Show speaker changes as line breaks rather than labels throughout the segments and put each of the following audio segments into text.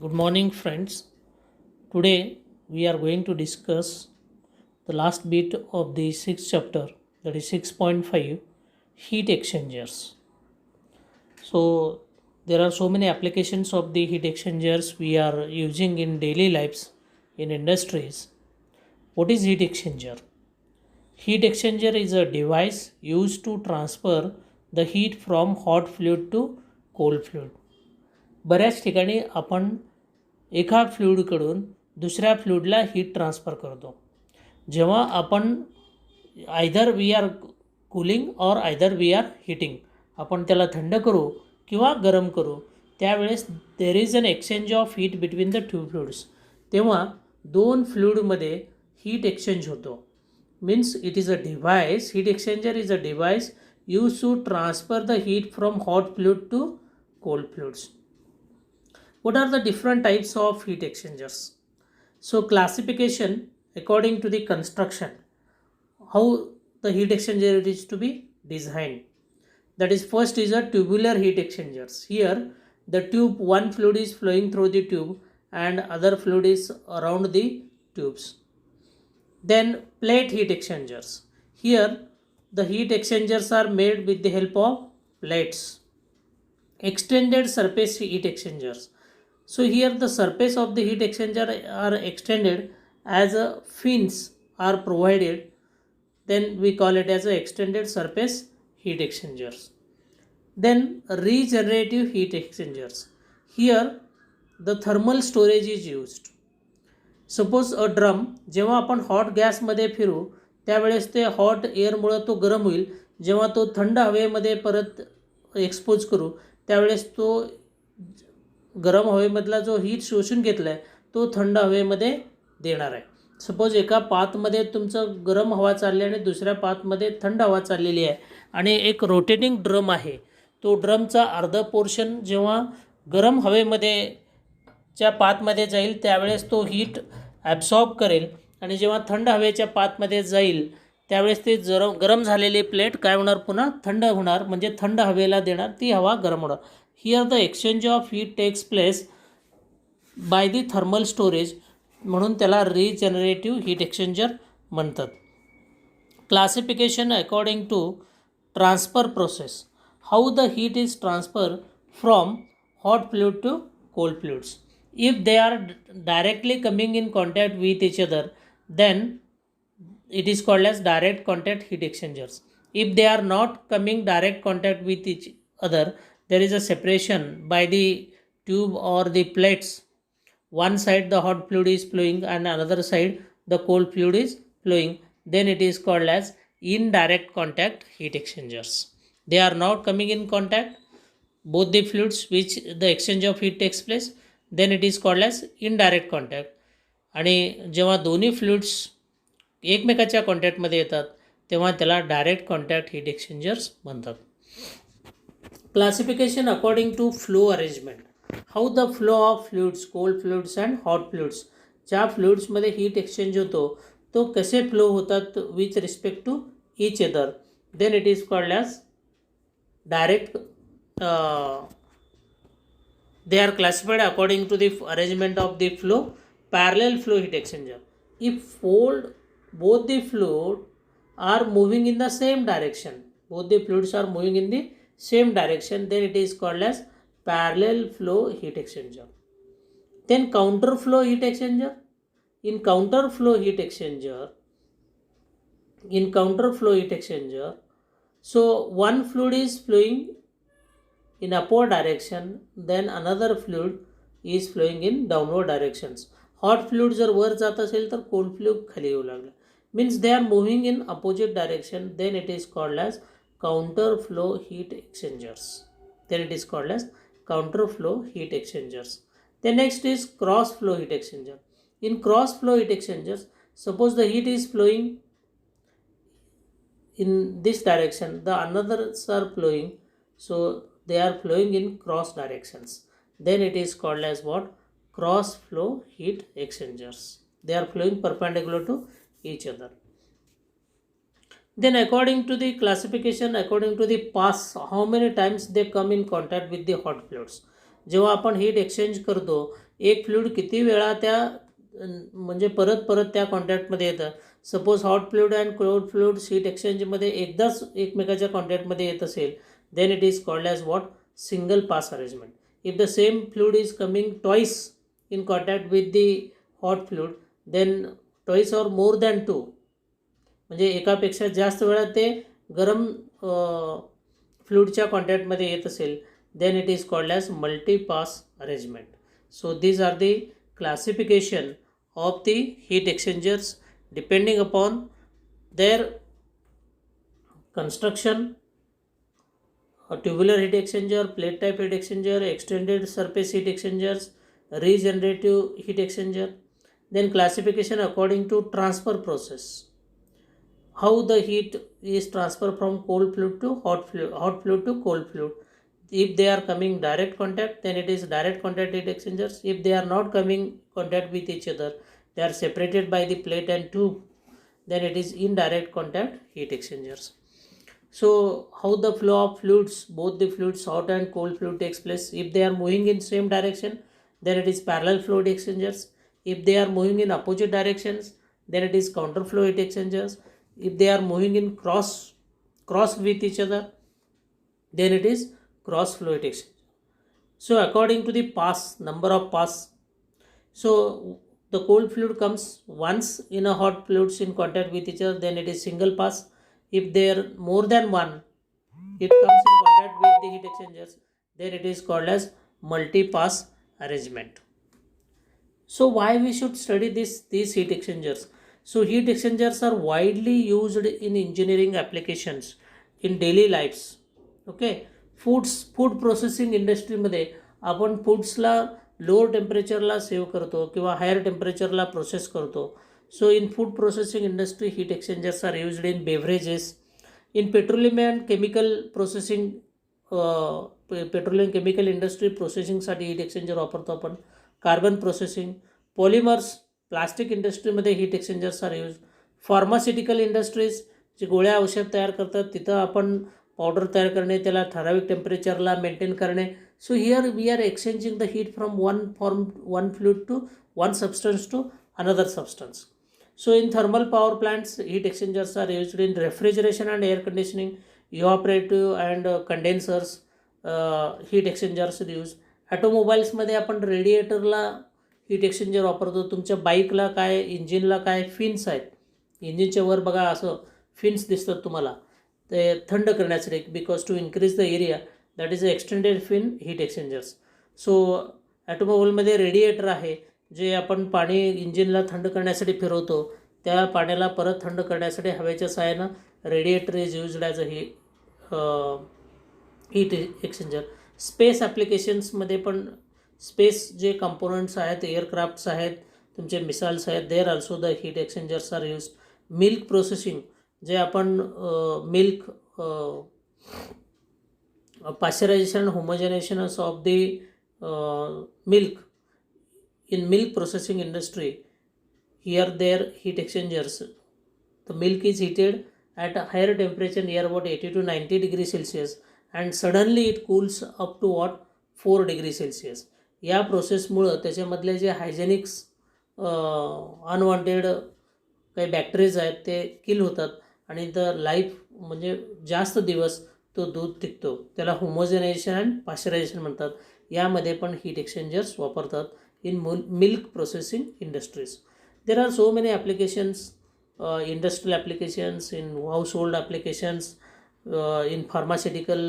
Good morning, friends. Today we are going to discuss the last bit of the sixth chapter, that is 6.5 heat exchangers. So, there are so many applications of the heat exchangers we are using in daily lives in industries. What is heat exchanger? Heat exchanger is a device used to transfer the heat from hot fluid to cold fluid. बऱ्याच ठिकाणी आपण एका फ्लुईडकडून दुसऱ्या फ्लुईडला heat transfer करतो. जेव्हा आपण either we are cooling or either we are heating, आपण त्याला थंड करू किंवा गरम करू, त्यावेळेस there is an exchange of heat between the two fluids. तेव्हा दोन फ्लुईडमध्ये हीट एक्सचेंज होतो. Means it is a device, heat exchanger is a device use to transfer the heat from hot fluid to cold fluids. What are the different types of heat exchangers? So classification according to the construction, how the heat exchanger is to be designed. That is, first is a tubular heat exchangers. Here the tube, one fluid is flowing through the tube and other fluid is around the tubes. Then plate heat exchangers. Here the heat exchangers are made with the help of plates. Extended surface heat exchangers. So here the surface of the heat exchanger are extended as a fins are provided, then we call it as a extended surface heat exchangers. Then regenerative heat exchangers. Here the thermal storage is used. Suppose a drum, जेव्हा आपण hot गॅसमध्ये फिरू त्यावेळेस ते hot एअरमुळे तो गरम होईल. जेव्हा तो थंड हवेमध्ये परत एक्सपोज करू त्यावेळेस तो गरम हवेमधला जो हीट शोषून घेतला आहे तो थंड हवेमध्ये देणार आहे. सपोज एका पाथमध्ये तुमचं गरम हवा चालली आणि दुसऱ्या पाथमध्ये थंड हवा चाललेली आहे आणि एक रोटेटिंग ड्रम आहे. तो ड्रमचा अर्धा पोर्शन जेव्हा गरम हवेमध्ये च्या पाथमध्ये जाईल त्यावेळेस तो हीट ॲब्सॉर्ब करेल आणि जेव्हा थंड हवेच्या पाथमध्ये जाईल त्यावेळेस ते गरम झालेली प्लेट काय होणार, पुन्हा थंड होणार, म्हणजे थंड हवेला देणार, ती हवा गरम होणार. Here the exchange of heat takes place by the thermal storage, म्हणून त्याला रिजनरेटिव्ह हीट एक्सचेंजर म्हणतात. Classification according to transfer process, how the heat is transfer from hot fluid to cold fluids. If they are directly coming in contact with each other, then it is called as direct contact heat exchangers. If they are not coming direct contact with each other, there is a separation by the tube or the plates. One side the hot fluid is flowing and another side the cold fluid is flowing, then it is called as indirect contact heat exchangers. They are not coming in contact, both the fluids which the exchange of heat takes place, then it is called as indirect contact. आणि जेव्हा दोन्ही fluids एकमेकाच्या कॉन्टॅक्टमध्ये येतात तेव्हा त्याला direct contact heat exchangers म्हणतात. Classification according to flow arrangement, how the flow of fluids, cold fluids and hot fluids, ज्या फ्लुइड्समध्ये हीट एक्सचेंज होतो तो कसे फ्लो होतात with respect to each other, then it is called as direct. They are classified according to the arrangement of the flow. Parallel flow heat exchanger, if both the fluid are moving in the same direction, both the fluids are moving in the same direction, then it is called as parallel flow heat exchanger. Then counter flow heat exchanger. In counter flow heat exchanger, so one fluid is flowing in upward direction, then another fluid is flowing in downward directions. Hot fluid जर वर जात असेल तर cold fluid खाली येऊ लागला, means they are moving in opposite direction, then it is called as counter flow heat exchangers. The next is cross flow heat exchanger. In cross flow heat exchangers, suppose the heat is flowing in this direction, the others are flowing, so they are flowing in cross directions, then it is called as what? Cross flow heat exchangers. They are flowing perpendicular to each other. Then according to the classification, according to the pass, how many times they come in contact with the hot fluids. जेव्हा आपण heat exchange करतो एक fluid किती वेळा त्या म्हणजे परत परत त्या कॉन्टॅक्टमध्ये येतं. Suppose hot fluid and cold fluid heat एक्सचेंजमध्ये एकदाच एकमेकाच्या कॉन्टॅक्टमध्ये येत असेल, then it is called as what, single pass arrangement. If the same fluid is coming twice in contact with the hot fluid, then twice or more than to, म्हणजे एकापेक्षा जास्त वेळा ते गरम फ्लुइडच्या कॉन्टॅक्टमध्ये येत असेल, then it is called as multi-pass arrangement. So these are the classification of the heat exchangers depending upon their construction. A tubular heat exchanger, plate type heat exchanger, extended surface heat exchangers, regenerative heat exchanger. Then classification according to transfer process, how the heat is transferred from cold fluid to hot fluid to cold fluid. If they are coming direct contact, then it is direct contact heat exchangers. If they are not coming contact with each other, they are separated by the plate and tube, then it is indirect contact heat exchangers. So how the flow of fluids, both the fluids, hot and cold fluid, takes place? If they are moving in same direction, then it is parallel flow heat exchangers. If they are moving in opposite directions, then it is counter flow heat exchangers. If they are moving in cross with each other, then it is cross flow heat exchanger. So according to the pass, number of pass, so the cold fluid comes once in a hot fluids in contact with each other, then it is single pass. If there are more than one, it comes in contact with the heat exchangers, then it is called as multi-pass arrangement. So why we should study these heat exchangers? So heat exchangers are widely used in engineering applications in daily lives. Okay, food processing इंडस्ट्रीमध्ये आपण फूड्सला lower टेम्परेचरला save करतो किंवा higher टेम्परेचरला process करतो. So in food processing industry heat exchangers are used in beverages. In petroleum and chemical processing, petroleum chemical industry प्रोसेसिंगसाठी heat exchanger वापरतो आपण. कार्बन प्रोसेसिंग, पॉलिमर्स, प्लास्टिक इंडस्ट्रीमध्ये heat exchangers are use. Pharmaceutical industries, जे गोळ्या औषध तयार करतात तिथं आपण पावडर तयार करणे, त्याला ठराविक टेम्परेचरला मेंटेन करणे. So here we are exchanging the heat from one fluid to one substance to another substance. So in thermal power plants, heat exchangers are used in refrigeration and air conditioning, evaporative and condensers, heat exchangers use. ऑटोमोबाईल्समध्ये आपण रेडिएटरला heat exchanger वापरतो. तुमच्या बाईकला काय, इंजिनला काय fins आहेत, इंजिनच्या वर बघा असं fins दिसतात तुम्हाला, ते थंड करण्यासाठी, because to increase the area, that is a extended fin heat exchangers. So ऑटोमोबाईलमध्ये रेडिएटर आहे, जे आपण पाणी इंजिनला थंड करण्यासाठी फिरवतो, त्या पाण्याला परत थंड करण्यासाठी हवेच्या सहाय्यानं radiator is used as a heat exchanger. Space ॲप्लिकेशन्समध्ये पण स्पेस जे कंपोनंट्स आहेत, एअरक्राफ्ट्स आहेत, तुमचे मिसाईल्स आहेत, there also the heat exchangers are used. Milk processing, जे आपण milk pasteurisation, homogenisations of the milk. In milk processing industry, here their heat exchangers, the milk is heated at a higher temperature, near about 80 to 90 degrees Celsius, and suddenly it cools up to what, 4 degrees Celsius. या प्रोसेसमुळं त्याच्यामधले जे हायजेनिक्स unwanted काही bacterias आहेत ते किल होतात आणि the life म्हणजे जास्त दिवस तो दूध टिकतो. त्याला होमोजेनायझेशन अँड पाश्चरायझेशन म्हणतात. यामध्ये पण हीट एक्सचेंजर्स वापरतात in milk processing industries. There are so many applications, industrial applications, in household applications, in pharmaceutical,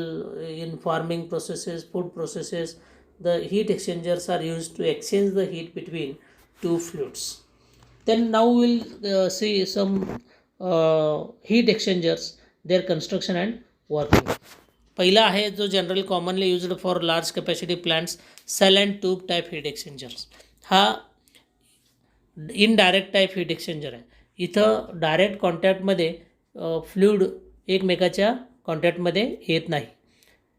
in farming processes, food processes. The heat exchangers are used to exchange the heat between two fluids. Then now we'll see some heat exchangers, their construction and working. पहिला आहे जो general commonly used for large capacity plants, shell and tube type heat exchangers. हा indirect type heat exchanger आहे. इथं direct कॉन्टॅक्टमध्ये fluid एकमेकाच्या कॉन्टॅक्टमध्ये येत नाही.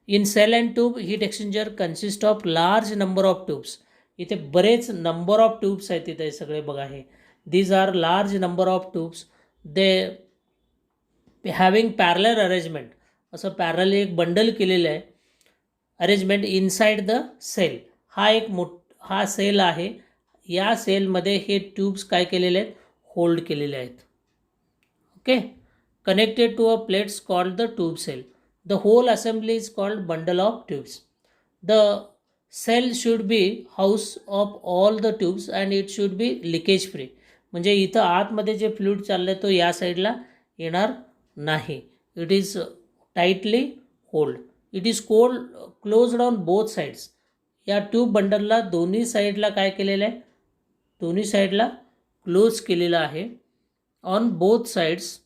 In shell and tube heat exchanger consist of large number of tubes. इथे बरेच नंबर ऑफ ट्यूब्स आहेत तिथे सगळे बघा. हे these are large number of tubes. They having parallel arrangement, असं पॅरल एक बंडल केलेलं आहे अरेंजमेंट इनसाइड द सेल. हा सेल आहे, या सेलमध्ये हे ट्यूब्स काय केलेले आहेत, होल्ड केलेले आहेत. Okay, connected to a plates called the tube shell. The whole assembly is called bundle of tubes. The shell should be house of all the tubes and it should be leakage free. म्हणजे इथं आतमध्ये जे fluid चाललं आहे तो या साईडला येणार नाही. It is tightly hold. It is closed on both sides. या ट्यूब बंडलला दोन्ही साईडला काय केलेलं आहे, दोन्ही साईडला क्लोज केलेलं आहे. On both sides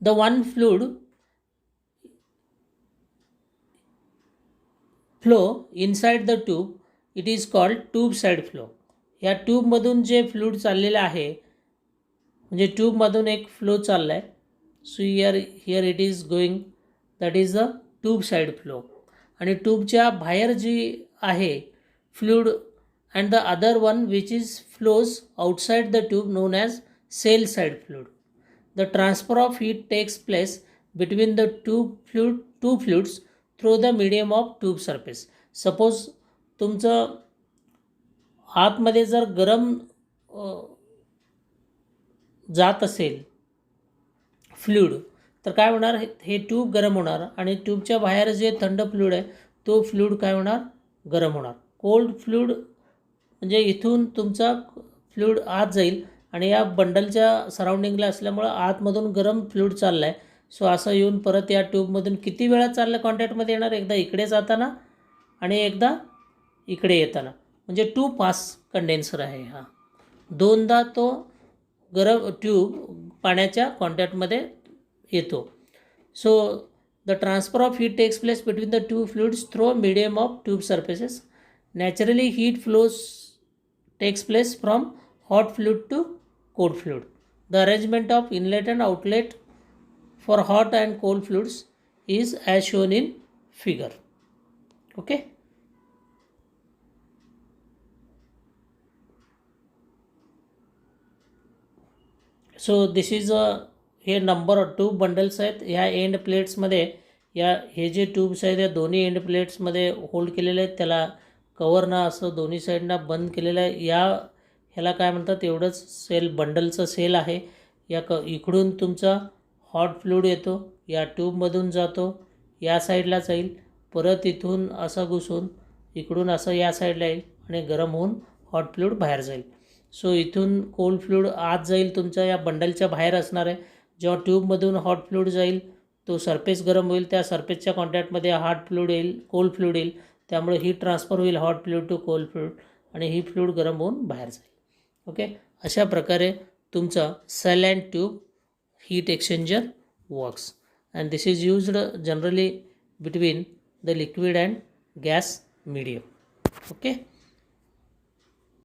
the one fluid flow inside the tube, it is called tube side flow. या ट्यूबमधून जे फ्लूइड चाललेलं आहे, म्हणजे ट्यूबमधून एक फ्लो चालला आहे. So here it is going, that is the tube side flow. आणि ट्यूबच्या बाहेर जी आहे fluid and the other one which is flows outside the tube known as shell side fluid. The transfer of heat takes place between the two fluids through the medium of tube surface. Suppose तुमचं आतमध्ये जर गरम जात असेल fluid, तर काय होणार, हे ट्यूब गरम होणार आणि ट्यूबच्या बाहेर जे थंड फ्लूइड आहे तो फ्लूइड काय होणार, गरम होणार. कोल्ड फ्लूइड म्हणजे इथून तुमचा फ्लूइड आत जाईल आणि या बंडलच्या सराउंडिंगला असल्यामुळं आतमधून गरम फ्लूइड चालला आहे. सो असं येऊन परत या ट्यूबमधून किती वेळा चाललं कॉन्टॅक्टमध्ये येणार, एकदा इकडे जाताना आणि एकदा इकडे येताना. म्हणजे टू पास कंडेन्सर आहे हा. दोनदा तो गरम ट्यूब पाण्याच्या कॉन्टॅक्टमध्ये येतो. So the transfer of heat takes place between the two fluids through medium of tube surfaces. Naturally heat flows takes place from hot fluid to cold fluid. The arrangement of inlet and outlet for hot and cold fluids is as shown in figure. Okay. So this is हे number tube bundles आहेत. ह्या end प्लेट्समध्ये हे जे tubes आहेत या दोन्ही end प्लेट्समध्ये hold केलेले आहेत. त्याला कवरनं असं दोन्ही साईडना बंद केलेलं आहे. ह्याला काय म्हणतात, एवढंच सेल बंडलचं सेल आहे. इकडून तुमचा हॉट फ्लूइड येतो, या ट्यूबमधून जातो, या साईडला जाईल, परत इथून असं घुसून इकडून असं या साईडला येईल आणि गरम होऊन हॉट फ्लूइड बाहेर जाईल. सो इथून कोल्ड फ्लूइड आत जाईल, तुमच्या या बंडलच्या बाहेर असणार आहे. जेव्हा ट्यूबमधून हॉट फ्लूइड जाईल तो सरफेस गरम होईल, त्या सरफेसच्या कॉन्टॅक्टमध्ये हॉट फ्लूइड येईल, कोल्ड फ्लूइड येईल. त्यामुळे हीट ट्रान्सफर होईल hot fluid to cold fluid आणि ही फ्लूइड गरम होऊन बाहेर जाईल. ओके, अशा प्रकारे तुमचा shell and tube heat exchanger works. And this is used generally between the liquid and gas medium. Okay.